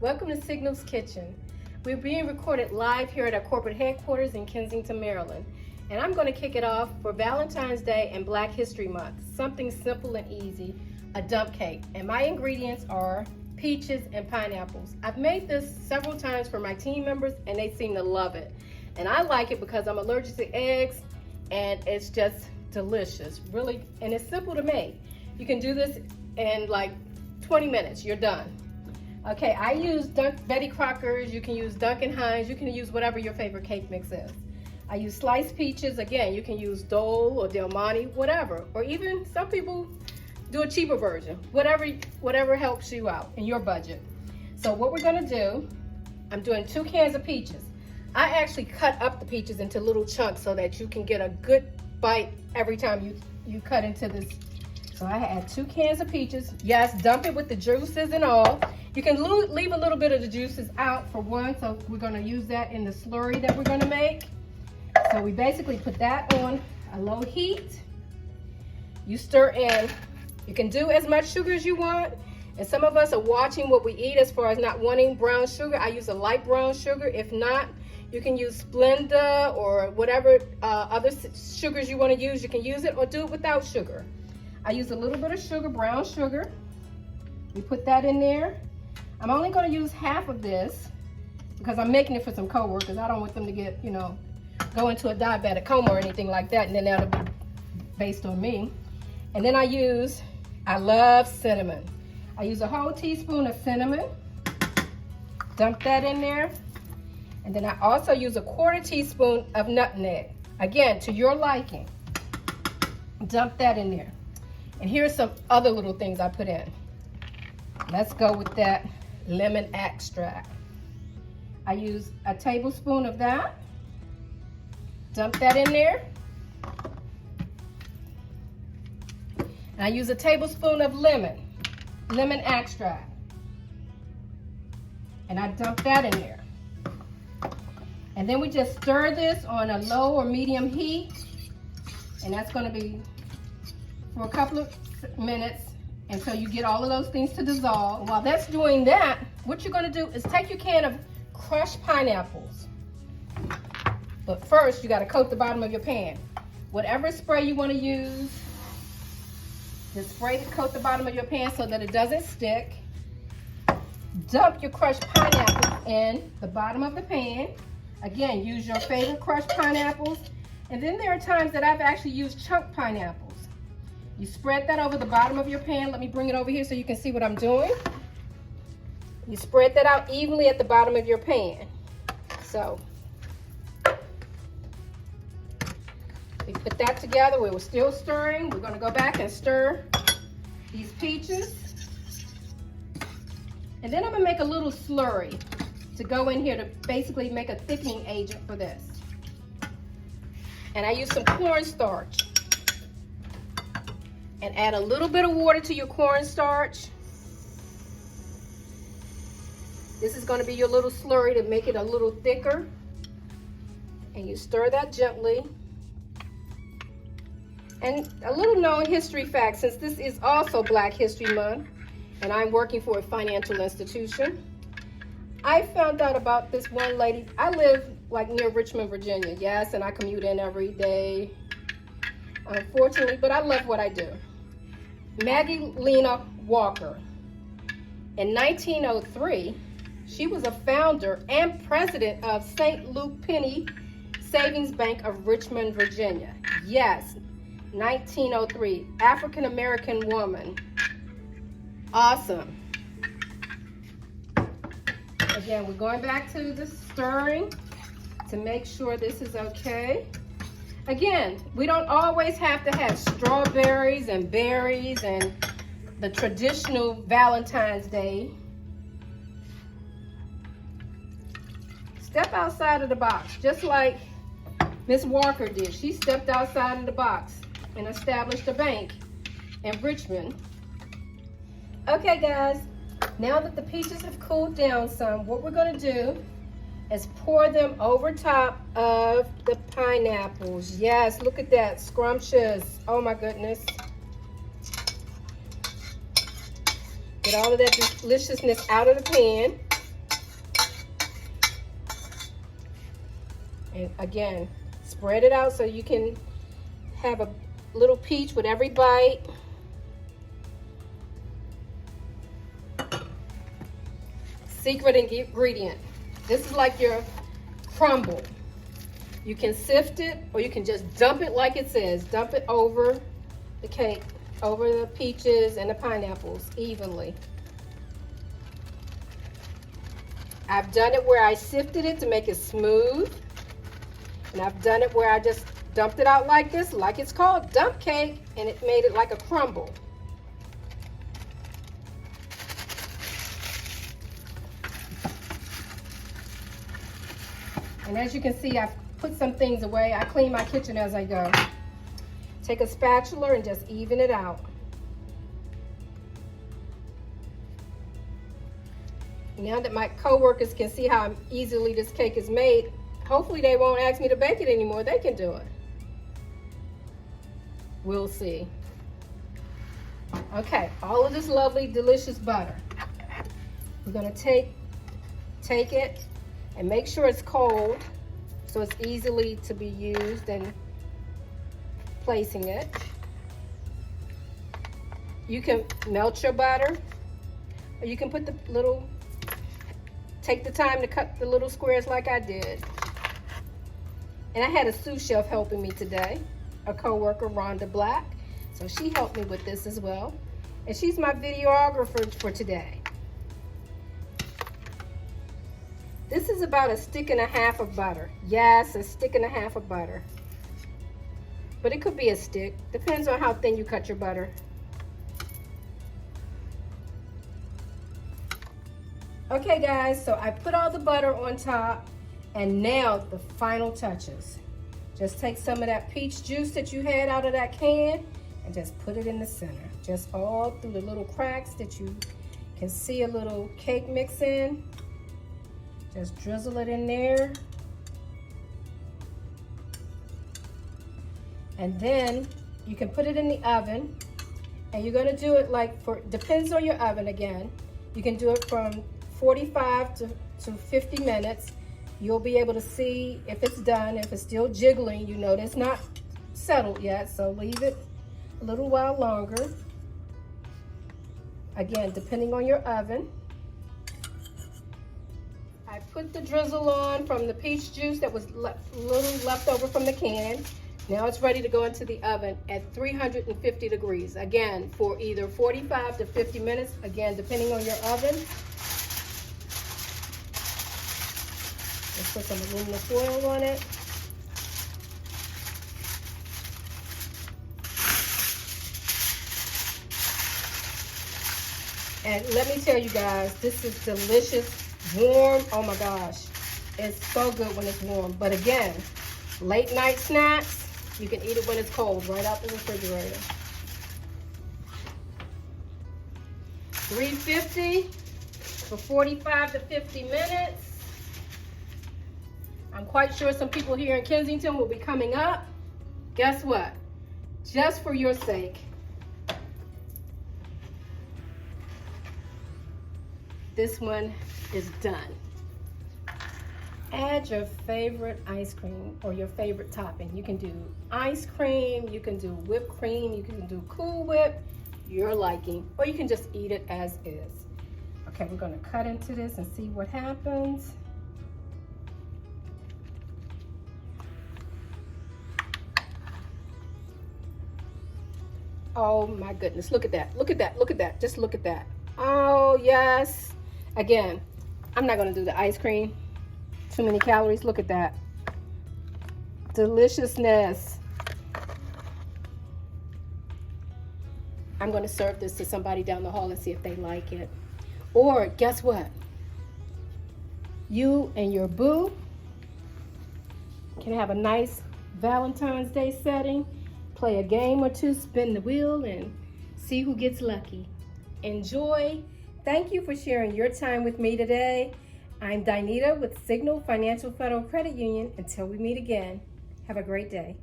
Welcome to Signal's Kitchen. We're being recorded live here at our corporate headquarters in Kensington, Maryland. And I'm going to kick it off for Valentine's Day and Black History Month. Something simple and easy, a dump cake. And my ingredients are peaches and pineapples. I've made this several times for my team members and they seem to love it. And I like it because I'm allergic to eggs and it's just delicious, really, and it's simple to make. You can do this in like 20 minutes, you're done. Okay, I use Betty Crocker's, you can use Duncan Hines, you can use whatever your favorite cake mix is. I use sliced peaches, again, you can use Dole or Del Monte, whatever, or even some people do a cheaper version, whatever helps you out in your budget. So what we're gonna do, I'm doing 2 cans of peaches. I actually cut up the peaches into little chunks so that you can get a good bite every time you cut into this. So I add 2 cans of peaches. Yes, dump it with the juices and all. You can leave a little bit of the juices out for one, so we're gonna use that in the slurry that we're gonna make. So we basically put that on a low heat. You stir in. You can do as much sugar as you want. And some of us are watching what we eat as far as not wanting brown sugar. I use a light brown sugar. If not, you can use Splenda or whatever other sugars you want to use. You can use it or do it without sugar. I use a little bit of sugar, brown sugar. We put that in there. I'm only going to use half of this because I'm making it for some coworkers. I don't want them to get, go into a diabetic coma or anything like that, and then that'll be based on me. And then I love cinnamon. I use a whole teaspoon of cinnamon. Dump that in there. And then I also use a 1/4 teaspoon of nutmeg. Again, to your liking. Dump that in there. And here's some other little things I put in. Let's go with that lemon extract. I use a tablespoon of that. Dump that in there. And I use a tablespoon of lemon extract. And I dump that in there. And then we just stir this on a low or medium heat. And that's going to be for a couple of minutes until you get all of those things to dissolve. While that's doing that, what you're going to do is take your can of crushed pineapples. But first, you got to coat the bottom of your pan. Whatever spray you want to use, just spray to coat the bottom of your pan so that it doesn't stick. Dump your crushed pineapples in the bottom of the pan. Again, use your favorite crushed pineapples. And then there are times that I've actually used chunk pineapples. You spread that over the bottom of your pan. Let me bring it over here so you can see what I'm doing. You spread that out evenly at the bottom of your pan. So we put that together. We were still stirring. We're going to go back and stir these peaches. And then I'm going to make a little slurry to go in here to basically make a thickening agent for this. And I use some cornstarch. And add a little bit of water to your cornstarch. This is going to be your little slurry to make it a little thicker. And you stir that gently. And a little known history fact, since this is also Black History Month, and I'm working for a financial institution, I found out about this one lady. I live like near Richmond, Virginia, yes, and I commute in every day, unfortunately, but I love what I do. Maggie Lena Walker. In 1903, she was a founder and president of St. Luke Penny Savings Bank of Richmond, Virginia. Yes, 1903, African-American woman. Awesome. Again, we're going back to the stirring to make sure this is okay. Again, we don't always have to have strawberries and berries and the traditional Valentine's Day. Step outside of the box, just like Miss Walker did. She stepped outside of the box and established a bank in Richmond. Okay, guys, now that the peaches have cooled down some, what we're going to do is pour them over top of the pineapples. Yes, look at that, scrumptious. Oh my goodness. Get all of that deliciousness out of the pan. And again, spread it out so you can have a little peach with every bite. Secret ingredient. This is like your crumble. You can sift it or you can just dump it like it says. Dump it over the cake, over the peaches and the pineapples evenly. I've done it where I sifted it to make it smooth. And I've done it where I just dumped it out like this, like it's called dump cake, and it made it like a crumble. And as you can see, I've put some things away. I clean my kitchen as I go. Take a spatula and just even it out. Now that my co-workers can see how easily this cake is made, hopefully they won't ask me to bake it anymore. They can do it. We'll see. Okay, all of this lovely, delicious butter. We're gonna take it and make sure it's cold so it's easily to be used and placing it. You can melt your butter, or you can put the little, take the time to cut the little squares like I did. And I had a sous chef helping me today, a co-worker, Rhonda Black. So she helped me with this as well. And she's my videographer for today. This is about 1.5 sticks of butter. Yes, 1.5 sticks of butter. But it could be a stick. Depends on how thin you cut your butter. Okay guys, so I put all the butter on top, and now the final touches. Just take some of that peach juice that you had out of that can and just put it in the center. Just all through the little cracks that you can see a little cake mix in. Just drizzle it in there. And then you can put it in the oven, and you're gonna do it like depends on your oven again. You can do it from 45 to 50 minutes. You'll be able to see if it's done. If it's still jiggling, you know it's not settled yet, so leave it a little while longer. Again, depending on your oven. I put the drizzle on from the peach juice that was little left over from the can. Now it's ready to go into the oven at 350 degrees. Again, for either 45 to 50 minutes, again, depending on your oven. Let's put some aluminum foil on it. And let me tell you guys, this is delicious, warm. Oh my gosh, it's so good when it's warm. But again, late night snacks, you can eat it when it's cold, right out the refrigerator. 350 for 45 to 50 minutes. I'm quite sure some people here in Kensington will be coming up. Guess what? Just for your sake, this one is done. Add your favorite ice cream or your favorite topping. You can do ice cream, you can do whipped cream, you can do Cool Whip, your liking, or you can just eat it as is. Okay, we're gonna cut into this and see what happens. Oh my goodness, look at that, look at that, look at that, just look at that. Oh yes. Again, I'm not gonna do the ice cream. Too many calories, look at that. Deliciousness. I'm gonna serve this to somebody down the hall and see if they like it. Or guess what? You and your boo can have a nice Valentine's Day setting, play a game or two, spin the wheel, and see who gets lucky. Enjoy. Thank you for sharing your time with me today. I'm Dynita with Signal Financial Federal Credit Union. Until we meet again, have a great day.